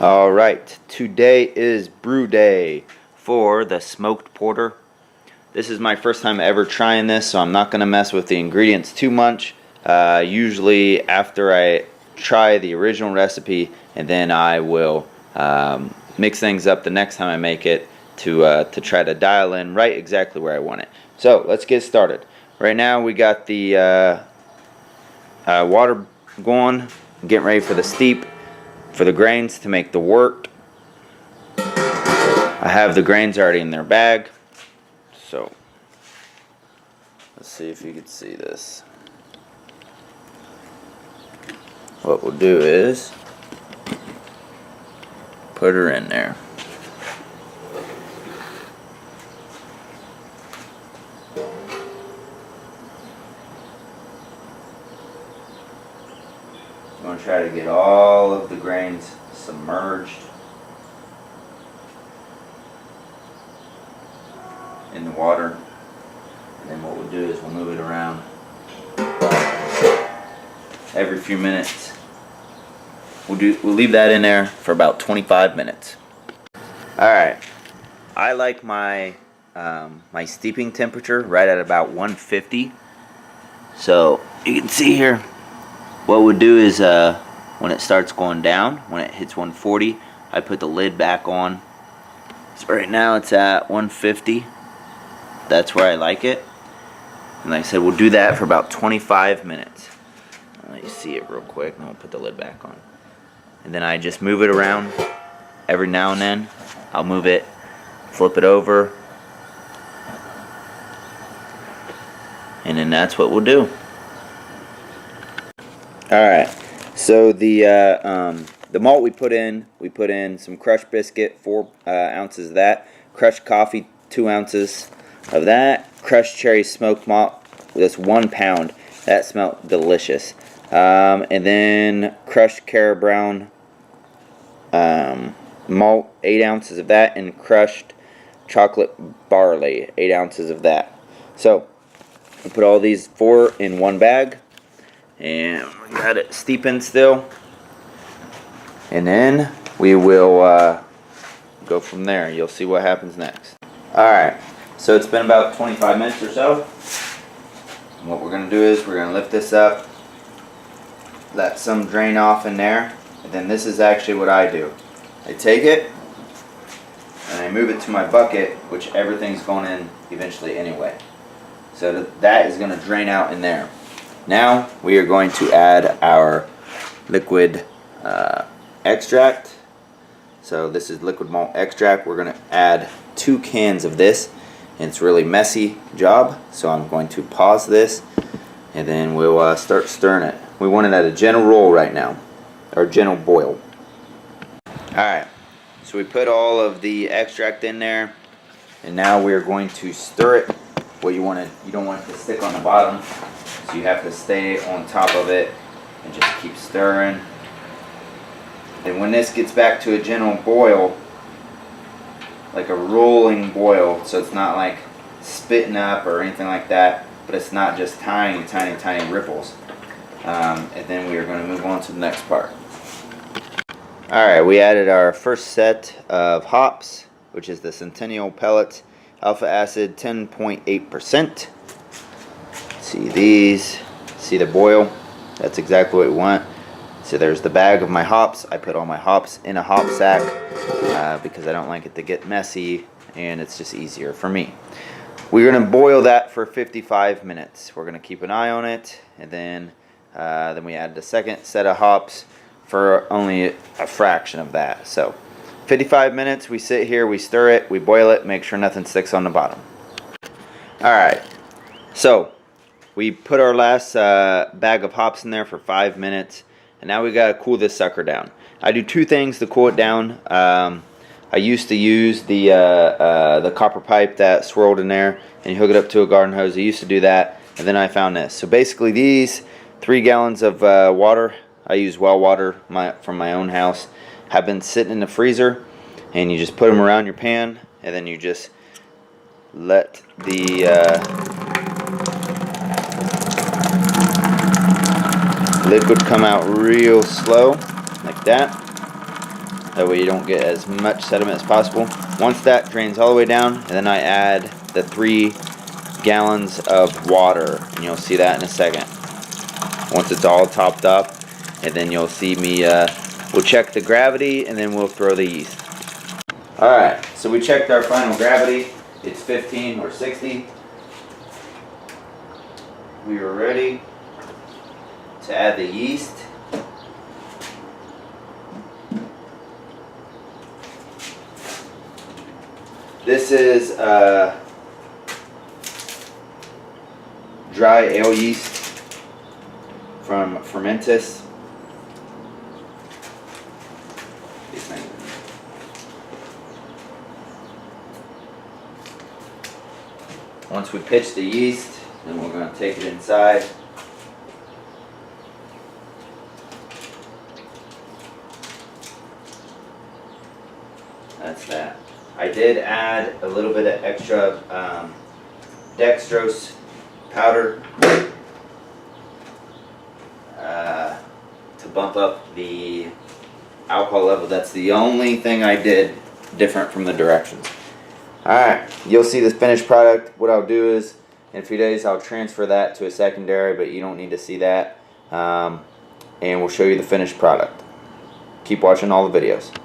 All right, today is brew day for the smoked porter. This is my first time ever trying this, so I'm not going to mess with the ingredients too much. Usually after I try the original recipe, and then I will mix things up the next time I make it to try to dial in right exactly where I want it. So let's get started. Right now we got the water going, getting ready for the steep, for the grains to make the wort. I have the grains already in their bag, so let's see if you can see this. What we'll do is put her in there. I'm going to try to get all of the grains submerged in the water, and then what we'll do is we'll move it around every few minutes. We'll leave that in there for about 25 minutes. Alright, I like my my steeping temperature right at about 150. So you can see here, what we'll do is when it starts going down, when it hits 140, I put the lid back on. So right now it's at 150. That's where I like it. And like I said, we'll do that for about 25 minutes. I'll let you see it real quick, and I'll put the lid back on. And then I just move it around every now and then. I'll move it, flip it over, and then that's what we'll do. Alright, so the malt we put in some crushed biscuit, 4 ounces of that, crushed coffee, 2 ounces of that, crushed cherry smoked malt, that's 1 pound. That smelled delicious. And then crushed Cara Brown malt, 8 ounces of that, and crushed chocolate barley, 8 ounces of that. So we put all these 4 in one bag, and we got it steeping still, and then we will go from there. You'll see what happens next. Alright, so it's been about 25 minutes or so. And what we're going to do is we're going to lift this up, let some drain off in there, and then this is actually what I do. I take it and I move it to my bucket, which everything's going in eventually anyway. So that is going to drain out in there. Now we are going to add our liquid extract. So this is liquid malt extract. We're going to add 2 cans of this. And it's a really messy job, so I'm going to pause this, and then we'll start stirring it. We want it at a gentle roll right now, or gentle boil. Alright, so we put all of the extract in there, and now we're going to stir it. What you don't want it to stick on the bottom, so you have to stay on top of it and just keep stirring. And when this gets back to a gentle boil, like a rolling boil, so it's not like spitting up or anything like that, but it's not just tiny, tiny, tiny ripples. And then we are going to move on to the next part. Alright, we added our first set of hops, which is the Centennial Pellets, alpha acid 10.8%. See these, see the boil, that's exactly what we want. So there's the bag of my hops. I put all my hops in a hop sack because I don't like it to get messy, and it's just easier for me. We're going to boil that for 55 minutes. We're going to keep an eye on it, and then we add the second set of hops for only a fraction of that. So 55 minutes, we sit here, we stir it, we boil it, make sure nothing sticks on the bottom. Alright, so we put our last bag of hops in there for 5 minutes. And now we gotta cool this sucker down. I do 2 things to cool it down. I used to use the copper pipe that swirled in there, and you hook it up to a garden hose. I used to do that, and then I found this. So basically, these 3 gallons of water, I use well water from my own house, have been sitting in the freezer, and you just put them around your pan, and then you just let the liquid come out real slow, like that. That way you don't get as much sediment as possible. Once that drains all the way down, and then I add the 3 gallons of water, and you'll see that in a second. Once it's all topped up, and then you'll see me, we'll check the gravity, and then we'll throw the yeast. Alright, so we checked our final gravity. It's 15 or 60. We are ready to add the yeast. This is dry ale yeast from Fermentis. Once we pitch the yeast, then we're going to take it inside. That's that. I did add a little bit of extra dextrose powder to bump up the alcohol level. That's the only thing I did different from the directions. Alright, you'll see the finished product. What I'll do is, in a few days, I'll transfer that to a secondary, but you don't need to see that. And we'll show you the finished product. Keep watching all the videos.